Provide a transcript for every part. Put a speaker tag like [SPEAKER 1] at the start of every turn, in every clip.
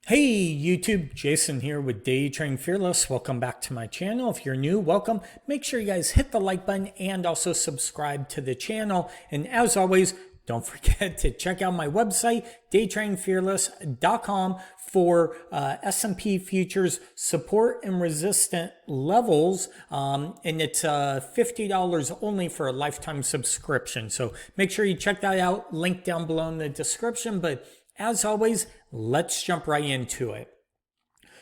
[SPEAKER 1] Hey YouTube, Jason here with Day Trading Fearless. Welcome back to my channel. If you're new, welcome. Make sure you guys hit the like button and also subscribe to the channel. And as always, don't forget to check out my website, daytradingfearless.com, for S&P futures support and resistant levels. And it's $50 only for a lifetime subscription. So make sure you check that out. Link down below in the description. But as always, let's jump right into it.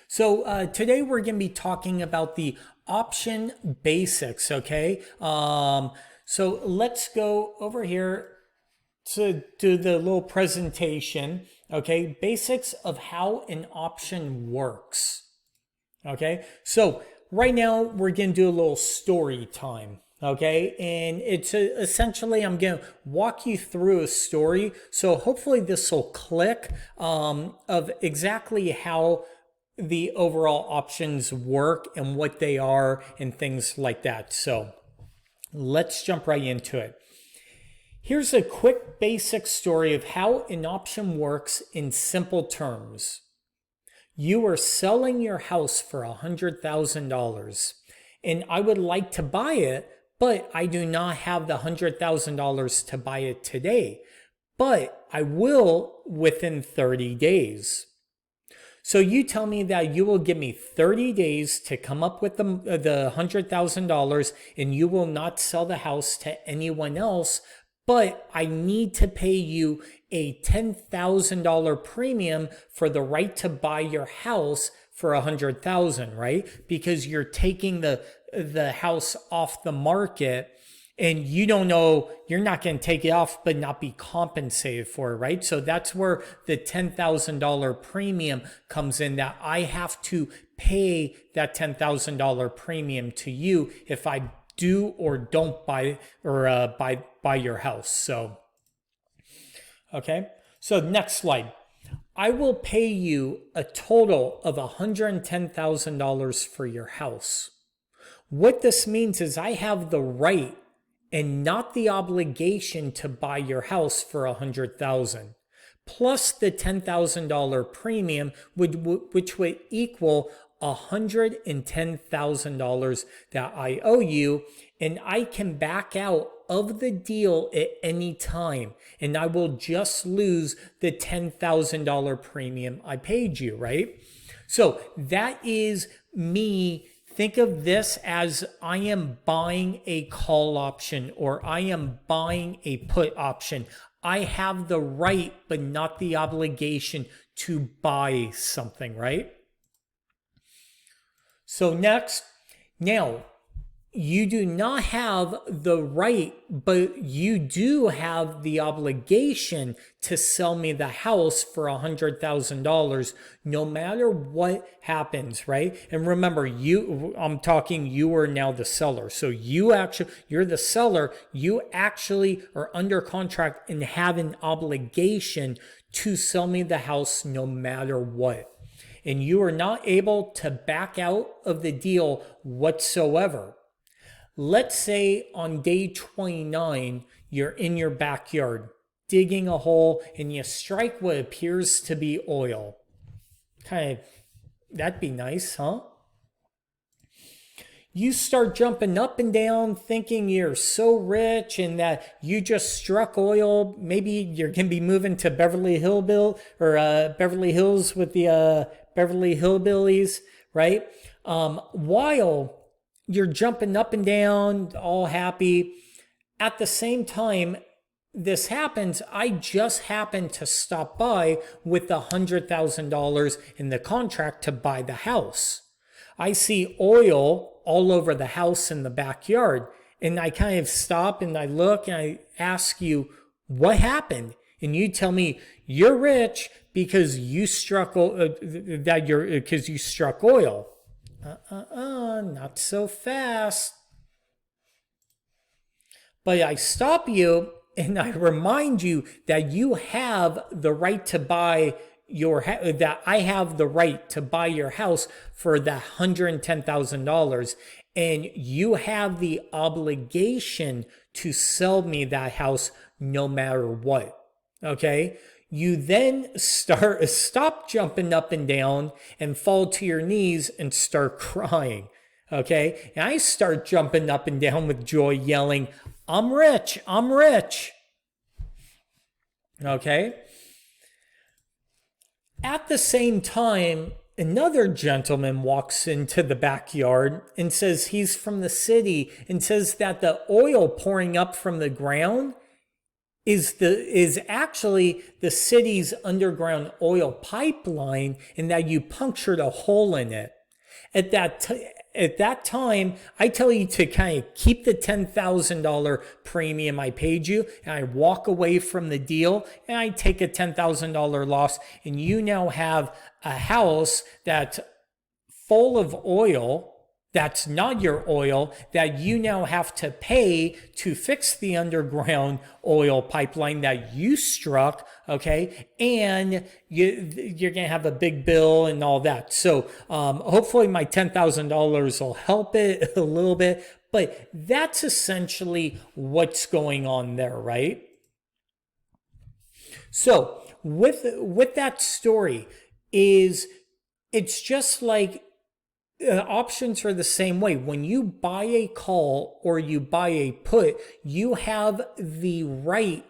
[SPEAKER 1] So today we're going to be talking about the option basics, okay? So let's go over here to do the little presentation, okay? Basics of how an option works, okay? So right now we're going to do a little story time. Okay, and it's essentially I'm going to walk you through a story. So hopefully this will click of exactly how the overall options work and what they are and things like that. So let's jump right into it. Here's a quick basic story of how an option works in simple terms. You are selling your house for $100,000 and I would like to buy it, but I do not have the $100,000 to buy it today, but I will within 30 days. So you tell me that you will give me 30 days to come up with the $100,000 and you will not sell the house to anyone else, but I need to pay you a $10,000 premium for the right to buy your house for $100,000, right? Because you're taking the house off the market and you don't know, you're not going to take it off but not be compensated for it, right? So that's where the $10,000 premium comes in, that I have to pay that $10,000 premium to you if I do or don't buy or buy your house. So okay, so next slide. I will pay you a total of $110,000 for your house. What this means is I have the right and not the obligation to buy your house for $100,000 plus the $10,000 premium, which would equal $110,000 that I owe you, and I can back out of the deal at any time, and I will just lose the $10,000 premium I paid you, right? So that is me. Think of this as I am buying a call option or I am buying a put option. I have the right but not the obligation to buy something, right? So next, now you do not have the right, but you do have the obligation to sell me the house for $100,000 no matter what happens, right? And remember, I'm talking, you are now the seller. So you're the seller. You actually are under contract and have an obligation to sell me the house no matter what. And you are not able to back out of the deal whatsoever. Let's say on day 29, you're in your backyard digging a hole and you strike what appears to be oil. That'd be nice, huh? You start jumping up and down thinking you're so rich and that you just struck oil. Maybe you're going to be moving to Beverly Hills with the Beverly Hillbillies, right? While you're jumping up and down, all happy. At the same time this happens, I just happen to stop by with $100,000 in the contract to buy the house. I see oil all over the house in the backyard, and I kind of stop and I look and I ask you, what happened? And you tell me you're rich because you struck oil. Not so fast. But I stop you and I remind you that you have the right to buy that I have the right to buy your house for the $110,000, and you have the obligation to sell me that house no matter what. Okay? you then stop jumping up and down and fall to your knees and start crying. Okay. And I start jumping up and down with joy, yelling, I'm rich. I'm rich. Okay. At the same time, another gentleman walks into the backyard and says he's from the city and says that the oil pouring up from the ground is actually the city's underground oil pipeline, and that you punctured a hole in it. At that time, I tell you to kind of keep the $10,000 premium I paid you, and I walk away from the deal, and I take a $10,000 loss, and you now have a house that's full of oil that's not your oil, that you now have to pay to fix the underground oil pipeline that you struck, okay? And you're going to have a big bill and all that. So hopefully my $10,000 will help it a little bit, but that's essentially what's going on there, right? So with that story it's just like options are the same way. When you buy a call or you buy a put, you have the right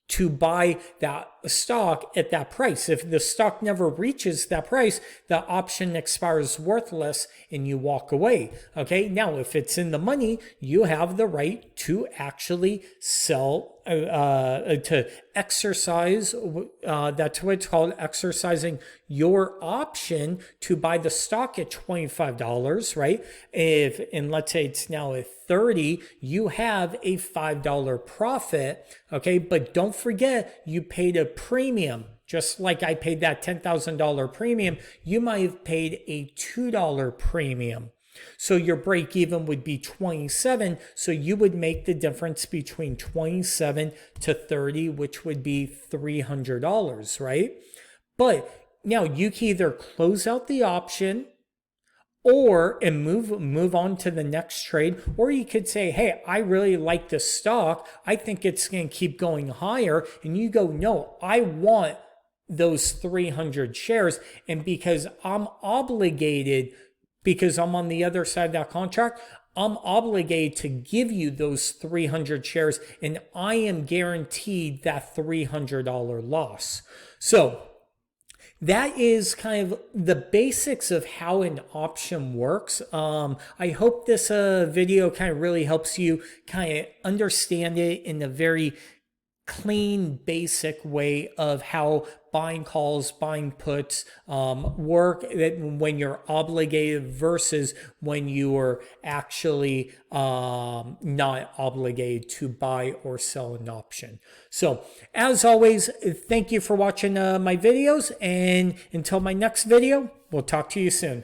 [SPEAKER 1] to buy that stock at that price. If the stock never reaches that price, the option expires worthless and you walk away. Okay. Now, if it's in the money, you have the right to actually sell, to exercise. That's what it's called, exercising your option to buy the stock at $25, right? And let's say it's now at 30, you have a $5 profit. Okay. But don't forget, you paid a premium. Just like I paid that $10,000 premium, you might have paid a $2 premium. So your break even would be 27. So you would make the difference between 27 to 30, which would be $300, right? But now you can either close out the option and move on to the next trade, or you could say, hey, I really like the stock. I think it's going to keep going higher. And you go, no, I want those 300 shares. And because I'm obligated, because I'm on the other side of that contract, I'm obligated to give you those 300 shares, and I am guaranteed that $300 loss. So that is kind of the basics of how an option works. I hope this video kind of really helps you kind of understand it in a very clean, basic way of how buying calls, buying puts work, that when you're obligated versus when you are actually not obligated to buy or sell an option. So as always, thank you for watching my videos, and until my next video, we'll talk to you soon.